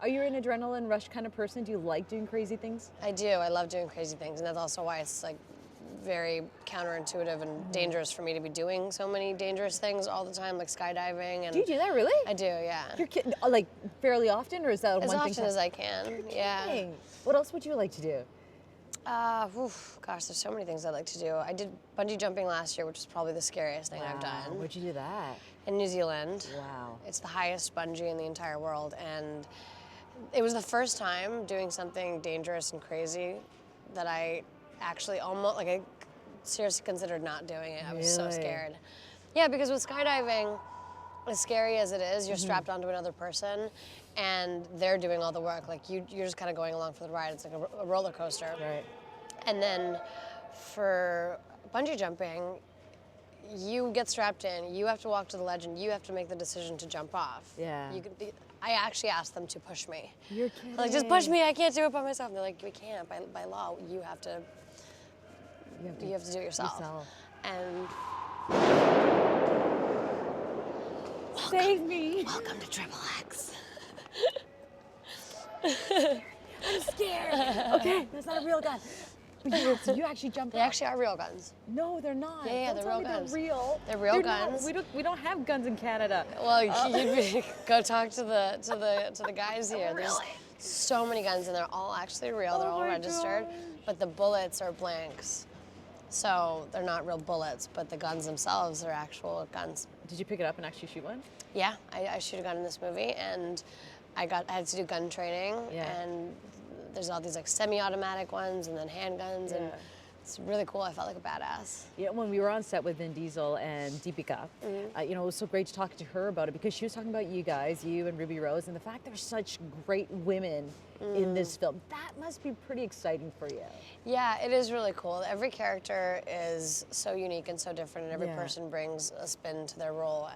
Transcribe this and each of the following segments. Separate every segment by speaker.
Speaker 1: Are you an adrenaline rush kind of person? Do you like doing crazy things?
Speaker 2: I do. I love doing crazy things, and that's also why it's like very counterintuitive and dangerous for me to be doing so many dangerous things all the time, like skydiving. And
Speaker 1: Do you do that really?
Speaker 2: I do, yeah.
Speaker 1: You're kidding, like fairly often, or is that
Speaker 2: As
Speaker 1: one
Speaker 2: often
Speaker 1: thing?
Speaker 2: as I can. Yeah.
Speaker 1: Dang. What else would you like to do?
Speaker 2: Gosh, there's so many things I'd like to do. I did bungee jumping last year, which was probably the scariest thing I've done.
Speaker 1: Where'd you do that?
Speaker 2: In New Zealand.
Speaker 1: Wow.
Speaker 2: It's the highest bungee in the entire world, and it was the first time doing something dangerous and crazy that I actually almost, like, I seriously considered not doing it. I was so
Speaker 1: Really?
Speaker 2: scared. Yeah, because with skydiving, as scary as it is, you're strapped onto another person, and they're doing all the work. Like, you're just kind of going along for the ride. It's like a roller coaster.
Speaker 1: Right.
Speaker 2: And then for bungee jumping, you get strapped in, you have to walk to the ledge, and you have to make the decision to jump off.
Speaker 1: Yeah.
Speaker 2: I actually asked them to push me.
Speaker 1: You're kidding.
Speaker 2: Like, just push me, I can't do it by myself. And they're like, we can't, by law, you have to do it yourself. And
Speaker 1: Save me.
Speaker 2: welcome to Triple X.
Speaker 1: I'm scared. Okay, that's not a real gun. So you actually jumped
Speaker 2: They
Speaker 1: off.
Speaker 2: actually are real guns.
Speaker 1: No, they're not.
Speaker 2: Yeah,
Speaker 1: Don't
Speaker 2: they're
Speaker 1: tell
Speaker 2: real
Speaker 1: me
Speaker 2: guns.
Speaker 1: They're real.
Speaker 2: They're real guns.
Speaker 1: We don't have guns in Canada.
Speaker 2: Well, go talk to the guys here. There's so many guns, and they're all actually real. They're
Speaker 1: Oh
Speaker 2: all
Speaker 1: my
Speaker 2: registered,
Speaker 1: gosh.
Speaker 2: but the bullets are blanks. So they're not real bullets, but the guns themselves are actual guns.
Speaker 1: Did you pick it up and actually shoot one?
Speaker 2: Yeah, I shoot a gun in this movie, and I had to do gun training,
Speaker 1: Yeah.
Speaker 2: and there's all these like semi-automatic ones and then handguns, and
Speaker 1: Yeah.
Speaker 2: it's really cool. I felt like a badass.
Speaker 1: Yeah, when we were on set with Vin Diesel and Deepika, it was so great to talk to her about it because she was talking about you guys, you and Ruby Rose, and the fact there's such great women in this film. That must be pretty exciting for you.
Speaker 2: Yeah, it is really cool. Every character is so unique and so different, and every
Speaker 1: Yeah.
Speaker 2: person brings a spin to their role.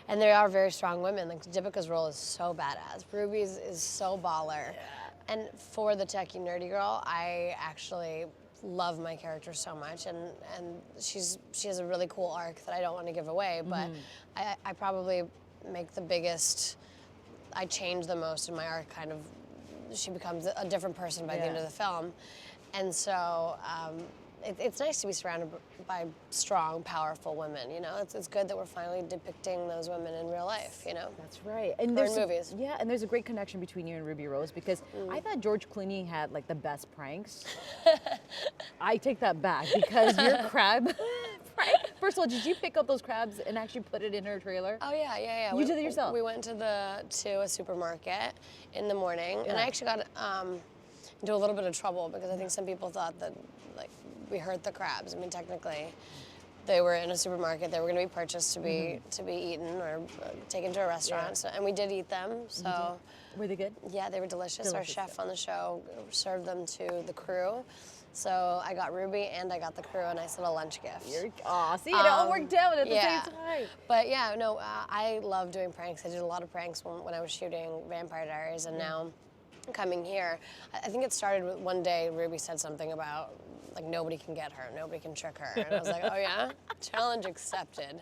Speaker 2: And they are very strong women. Like, Deepika's role is so badass. Ruby's is so baller.
Speaker 1: Yeah.
Speaker 2: And for the techie nerdy girl, I actually love my character so much, and she has a really cool arc that I don't want to give away, but I probably make the biggest, I change the most in my arc. Kind of, she becomes a different person by the end of the film, and so it's nice to be surrounded by strong, powerful women. You know, it's good that we're finally depicting those women in real life. You know,
Speaker 1: That's right. And
Speaker 2: or
Speaker 1: there's
Speaker 2: in movies.
Speaker 1: Yeah, and there's a great connection between you and Ruby Rose because I thought George Clooney had like the best pranks. I take that back because your crab prank. First of all, did you pick up those crabs and actually put it in her trailer?
Speaker 2: Oh yeah.
Speaker 1: You did it yourself?
Speaker 2: We went to a supermarket in the morning, and I actually got into a little bit of trouble because I think some people thought that like we hurt the crabs. I mean, technically, they were in a supermarket. They were going to be purchased to be eaten or taken to a restaurant, and we did eat them. So
Speaker 1: Were they good?
Speaker 2: yeah, they were delicious. Our
Speaker 1: Delicious,
Speaker 2: chef on the show served them to the crew. So I got Ruby and I got the crew a nice little lunch gift.
Speaker 1: See, it all worked out at the
Speaker 2: yeah.
Speaker 1: same time.
Speaker 2: But yeah, no, I love doing pranks. I did a lot of pranks when I was shooting Vampire Diaries, and now coming here, I think it started with one day Ruby said something about like nobody can get her, nobody can trick her, and I was like, oh yeah, challenge accepted.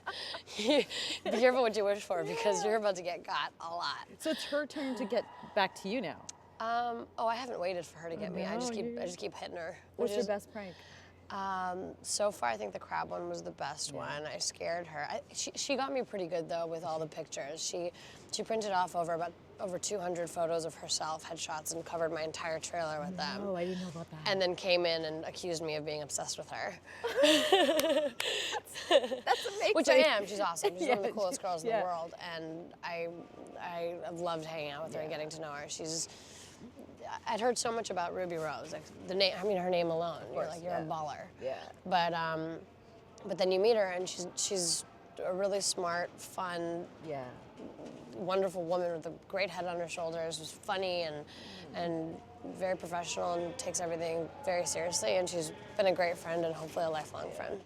Speaker 2: Be careful what you wish for because you're about to get got a lot.
Speaker 1: So it's her turn to get back to you now.
Speaker 2: Oh, I haven't waited for her to get me. I just keep hitting her.
Speaker 1: What's your best prank?
Speaker 2: So far, I think the crab one was the best one. I scared her. She got me pretty good though with all the pictures. She printed off over 200 photos of herself, headshots, and covered my entire trailer with them.
Speaker 1: Oh, I didn't know about that.
Speaker 2: And then came in and accused me of being obsessed with her.
Speaker 1: That's amazing.
Speaker 2: Which I am. She's awesome. She's one of the
Speaker 1: Yeah,
Speaker 2: coolest girls in
Speaker 1: yeah.
Speaker 2: the world, and I have loved hanging out with her and getting to know her. I'd heard so much about Ruby Rose, like the name. I mean, her name alone. You're like, you're a baller.
Speaker 1: Yeah.
Speaker 2: But then you meet her, and she's a really smart, fun,
Speaker 1: Yeah.
Speaker 2: wonderful woman with a great head on her shoulders. Who's funny and very professional and takes everything very seriously. And she's been a great friend and hopefully a lifelong friend.